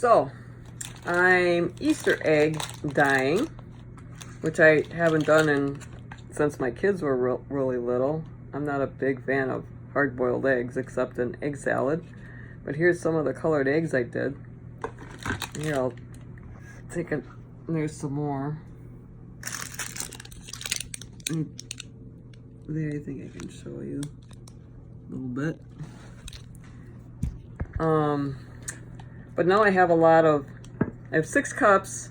So, I'm Easter egg dyeing, which I haven't done since my kids were really little. I'm not a big fan of hard-boiled eggs except in egg salad. But here's some of the colored eggs I did. Here, I'll take a, there's some more. There, I think I can show you a little bit. But now I have I have 6 cups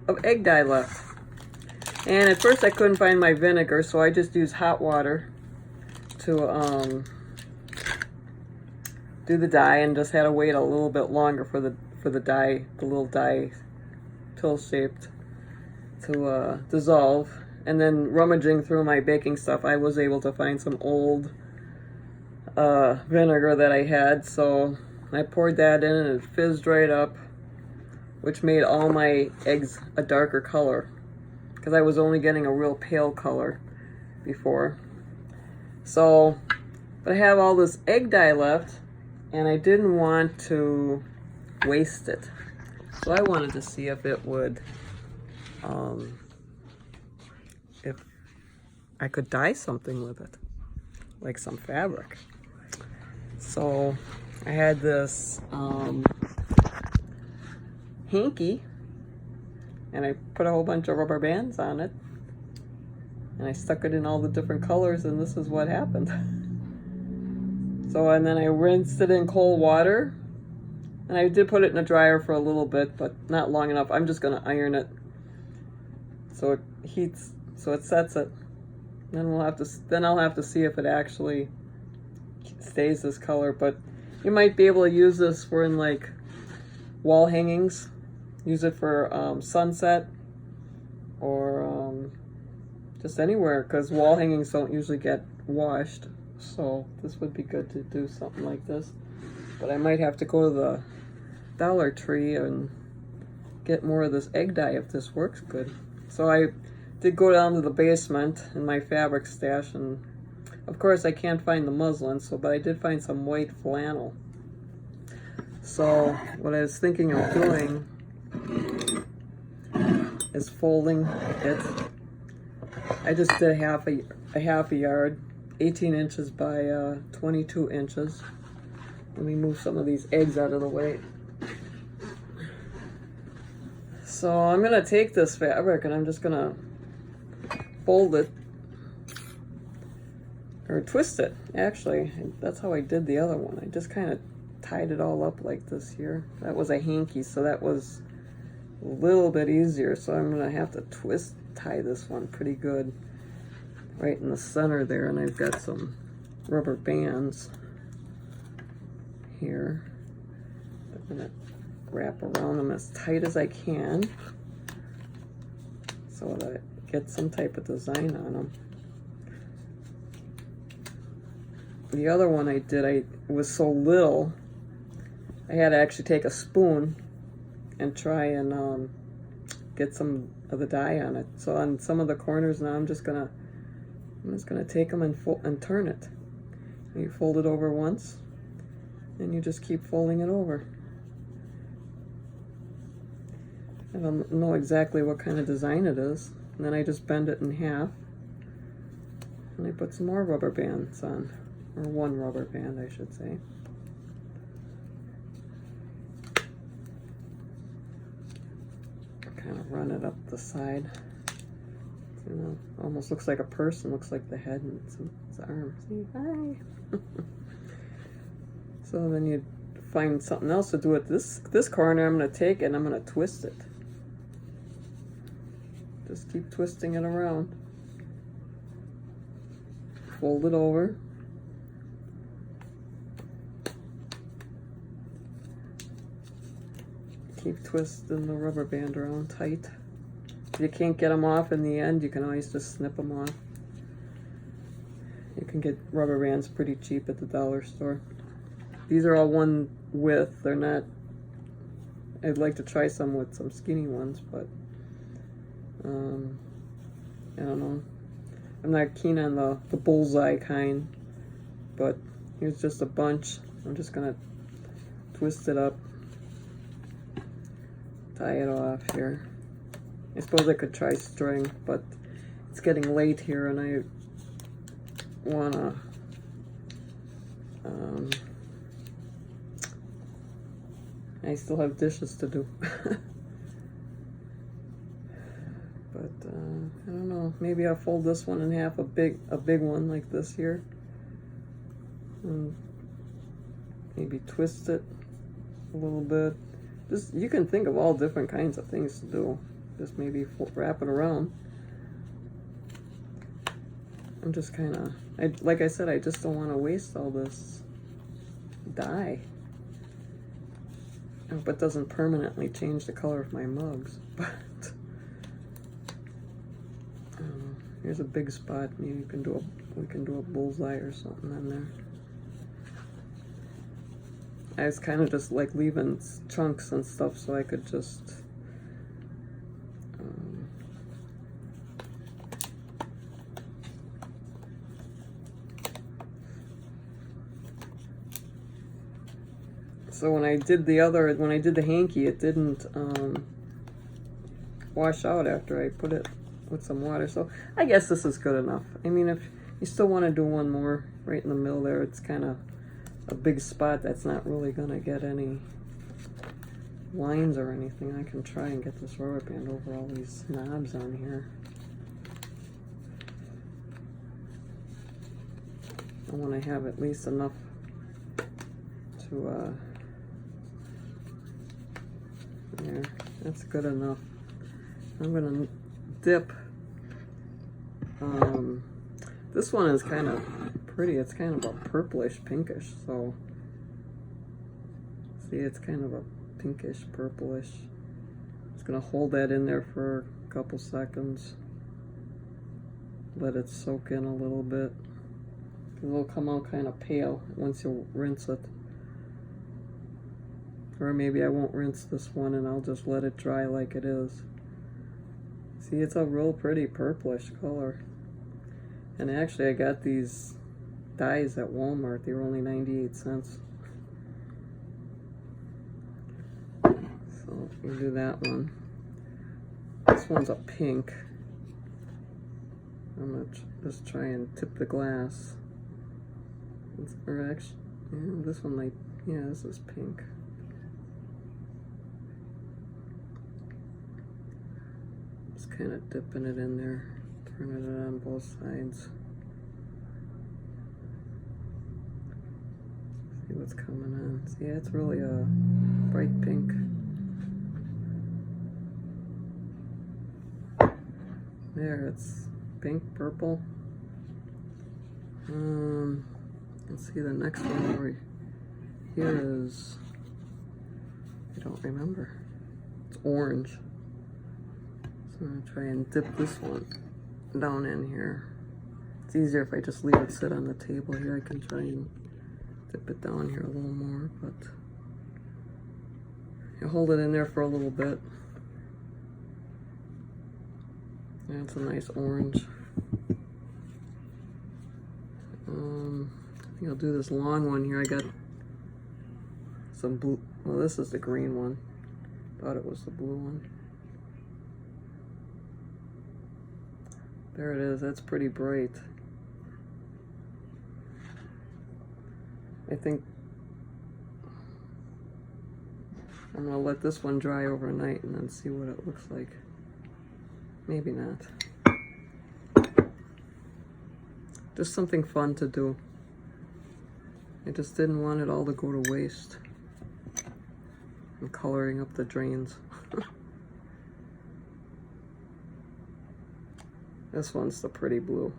of egg dye left. And at first I couldn't find my vinegar, so I just used hot water to do the dye, and just had to wait a little bit longer for the dye, the little dye pill shaped, to dissolve. And then rummaging through my baking stuff, I was able to find some old vinegar that I had, so I poured that in and it fizzed right up, which made all my eggs a darker color, because I was only getting a real pale color before. So, but I have all this egg dye left, and I didn't want to waste it. So I wanted to see if it would, if I could dye something with it, like some fabric. So I had this hanky, and I put a whole bunch of rubber bands on it, and I stuck it in all the different colors, and this is what happened. So, and then I rinsed it in cold water, and I did put it in a dryer for a little bit, but not long enough. I'm just gonna iron it so it heats, so it sets it. Then I'll have to see if it actually stays this color. But you might be able to use this for in like wall hangings. Use it for sunset, or just anywhere, because wall hangings don't usually get washed. So this would be good to do something like this. But I might have to go to the Dollar Tree and get more of this egg dye if this works good. So I did go down to the basement in my fabric stash, and of course I can't find the muslin, but I did find some white flannel. So what I was thinking of doing is folding it. I just did a half a yard, 18 inches by 22 inches. Let me move some of these eggs out of the way. So I'm gonna take this fabric and I'm just gonna fold it, or twist it, actually. That's how I did the other one. I just kind of tied it all up like this here. That was a hanky, so that was a little bit easier. So I'm gonna have to tie this one pretty good right in the center there, and I've got some rubber bands here. I'm gonna wrap around them as tight as I can so that I get some type of design on them. The other one I did, it was so little, I had to actually take a spoon and try and get some of the dye on it. So on some of the corners now, I'm just gonna take them and turn it. And you fold it over once, and you just keep folding it over. I don't know exactly what kind of design it is. And then I just bend it in half, and I put some more rubber bands on, or one rubber band, I should say. Kind of run it up the side. You know, almost looks like a person, looks like the head and its arms. See, hi. So then you find something else to do with this corner. I'm going to take it and I'm going to twist it. Just keep twisting it around. Fold it over. Keep twisting the rubber band around tight. If you can't get them off in the end, you can always just snip them off. You can get rubber bands pretty cheap at the dollar store. These are all one width. They're not, I'd like to try some with some skinny ones, but I don't know. I'm not keen on the bullseye kind, but here's just a bunch. I'm just gonna twist it up tie it off here. I suppose I could try string, but it's getting late here and I wanna I still have dishes to do. But I don't know, maybe I'll fold this one in half, a big one like this here, and maybe twist it a little bit. Just, you can think of all different kinds of things to do. Just maybe wrap it around. I'm just kind of, like I said, I just don't want to waste all this dye. I hope it doesn't permanently change the color of my mugs, but here's a big spot. Maybe we can do a bullseye or something in there. I was kind of just like leaving chunks and stuff so I could just so when I did the hanky, it didn't wash out after I put it with some water. So I guess this is good enough. I mean, if you still want to do one more right in the middle there, it's kind of a big spot that's not really gonna get any lines or anything. I can try and get this rubber band over all these knobs on here. I want to have at least enough to there, that's good enough. I'm gonna dip. This one is kind of pretty. It's kind of a purplish pinkish, so see, it's kind of a pinkish purplish. Just gonna hold that in there for a couple seconds, let it soak in a little bit. It'll come out kind of pale once you rinse it. Or maybe I won't rinse this one and I'll just let it dry like it is. See, it's a real pretty purplish color. And actually I got these dyes at Walmart. They were only 98 cents. So we'll do that one. This one's a pink. I'm gonna just try and tip the glass. Or actually, yeah, this one might, yeah, this is pink. Just kind of dipping it in there, turning it on both sides. See what's coming on. See, it's really a bright pink. There, it's pink, purple. Let's see, the next one over here is, I don't remember. It's orange. So I'm gonna try and dip this one down in here. It's easier if I just leave it sit on the table here. I can try and dip it down here a little more, but you hold it in there for a little bit. That's a nice orange. I think I'll do this long one here. I got some blue. Well, this is the green one. Thought it was the blue one. There it is. That's pretty bright. I think I'm gonna let this one dry overnight and then see what it looks like. Maybe not. Just something fun to do. I just didn't want it all to go to waste. I'm coloring up the drains. This one's the pretty blue.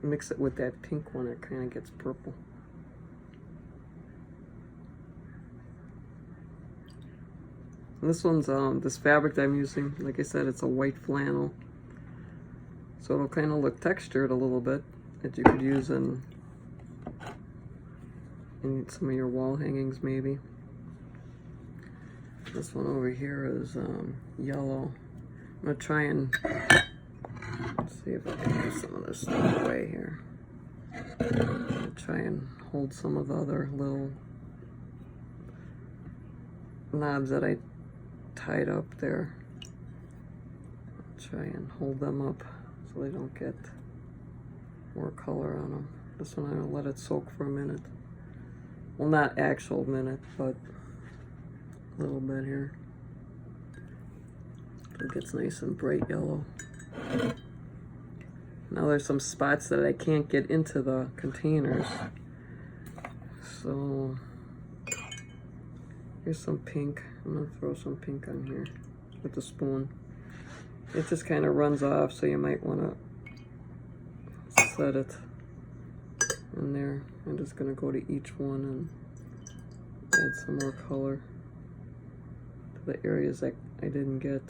Mix it with that pink one, it kind of gets purple. And this one's this fabric that I'm using, like I said, it's a white flannel. So it'll kind of look textured a little bit, that you could use in some of your wall hangings maybe. This one over here is yellow. I'm gonna try and see if I can get some of this stuff away here. Try and hold some of the other little knobs that I tied up there. I'll try and hold them up so they don't get more color on them. This one I'm gonna let it soak for a minute. Well, not actual minute, but a little bit here. It gets nice and bright yellow. Now there's some spots that I can't get into the containers. So here's some pink. I'm gonna throw some pink on here with the spoon. It just kind of runs off, so you might want to set it in there. I'm just gonna go to each one and add some more color to the areas that I didn't get.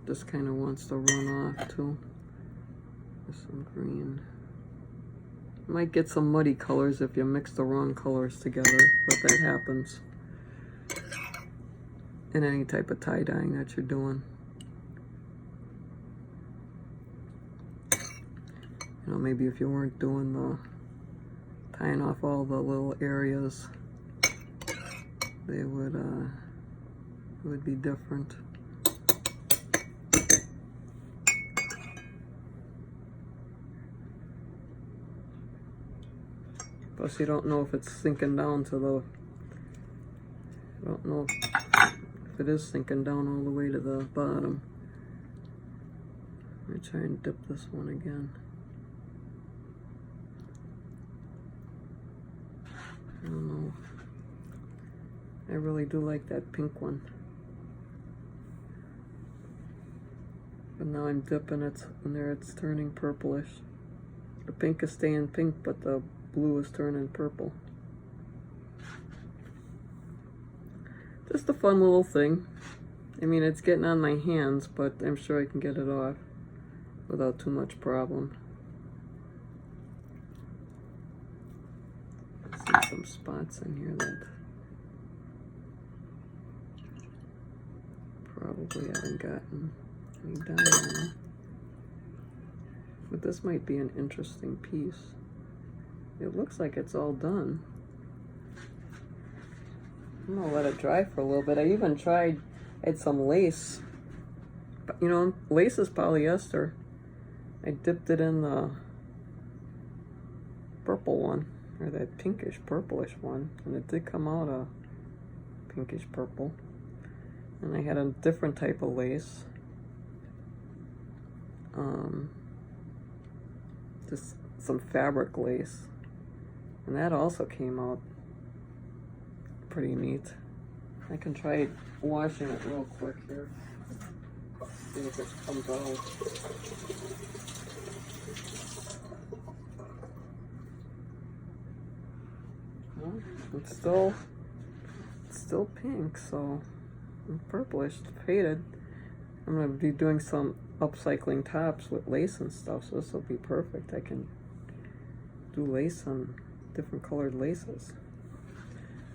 Just kind of wants to run off too. With some green. You might get some muddy colors if you mix the wrong colors together, but that happens in any type of tie-dyeing that you're doing. You know, maybe if you weren't doing the tying off all the little areas, they would it would be different. Plus, you don't know if it's sinking down to the. You don't know if it is sinking down all the way to the bottom. Let me try and dip this one again. I don't know. I really do like that pink one. But now I'm dipping it, and there it's turning purplish. The pink is staying pink, but the blue is turning purple. Just a fun little thing. I mean, it's getting on my hands, but I'm sure I can get it off without too much problem. I see some spots in here that probably haven't gotten any dye on. But this might be an interesting piece. It looks like it's all done. I'm gonna let it dry for a little bit. I even tried, I had some lace. But, you know, lace is polyester. I dipped it in the purple one, or that pinkish purplish one, and it did come out a pinkish purple. And I had a different type of lace. Just some fabric lace. And that also came out pretty neat. I can try washing it real quick here. See if it comes out. Well, it's still pink, so purplish, faded. I'm gonna be doing some upcycling tops with lace and stuff, so this will be perfect. I can do lace on different colored laces.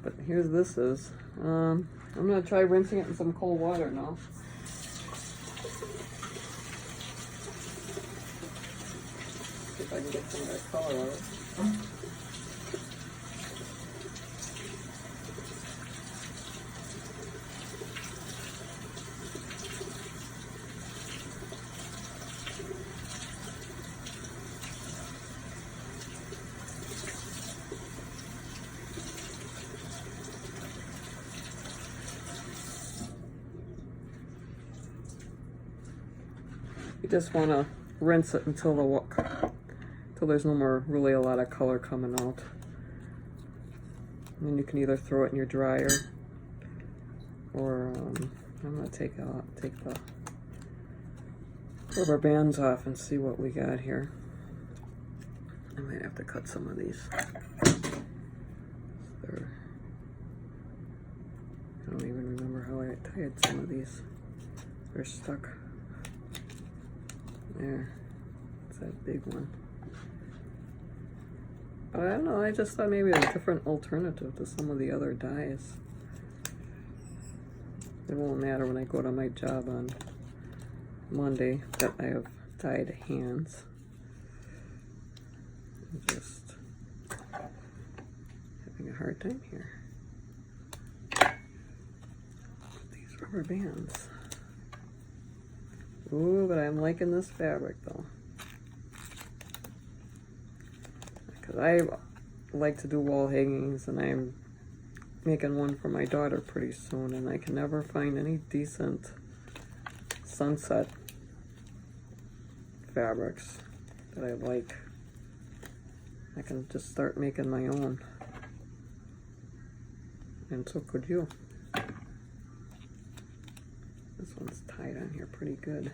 But here's this is. I'm gonna try rinsing it in some cold water now. See if I can get some of that color out of it. You just want to rinse it until there's no more really a lot of color coming out. And then you can either throw it in your dryer, or I'm gonna take the rubber bands off and see what we got here. I might have to cut some of these. I don't even remember how I tied some of these. They're stuck. There, it's that big one. But I don't know, I just thought maybe a different alternative to some of the other dyes. It won't matter when I go to my job on Monday that I have dyed hands. Just hard time here. These rubber bands. Ooh, but I'm liking this fabric though. Because I like to do wall hangings, and I'm making one for my daughter pretty soon, and I can never find any decent sunset fabrics that I like. I can just start making my own, and so could you. This one's tied on here pretty good.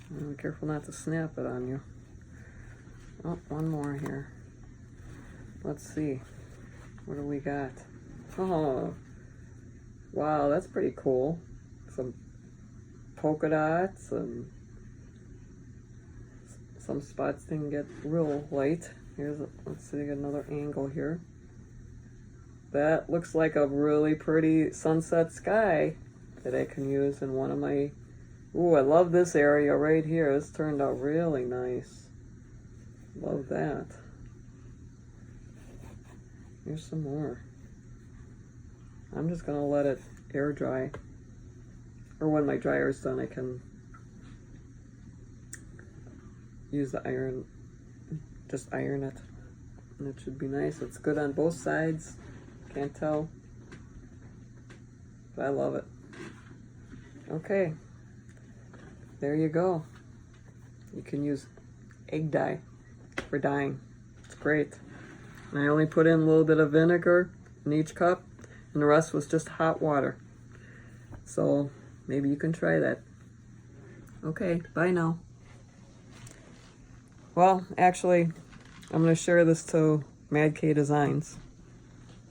Be careful not to snap it on you. Oh, one more here. Let's see. What do we got? Oh, wow, that's pretty cool. Some polka dots, and some spots didn't get real light. Let's see, another angle here. That looks like a really pretty sunset sky that I can use in one of my... Ooh, I love this area right here. This turned out really nice. Love that. Here's some more. I'm just gonna let it air dry. Or when my dryer's done, I can use the iron, just iron it. And it should be nice. It's good on both sides. Can't tell. But I love it. Okay. There you go. You can use egg dye for dyeing. It's great. And I only put in a little bit of vinegar in each cup, and the rest was just hot water. So maybe you can try that. Okay, bye now. Well, actually, I'm going to share this to Mad K Designs.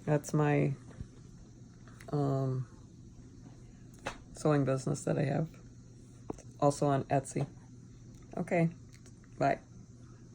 That's my sewing business that I have. Also on Etsy. Okay, bye.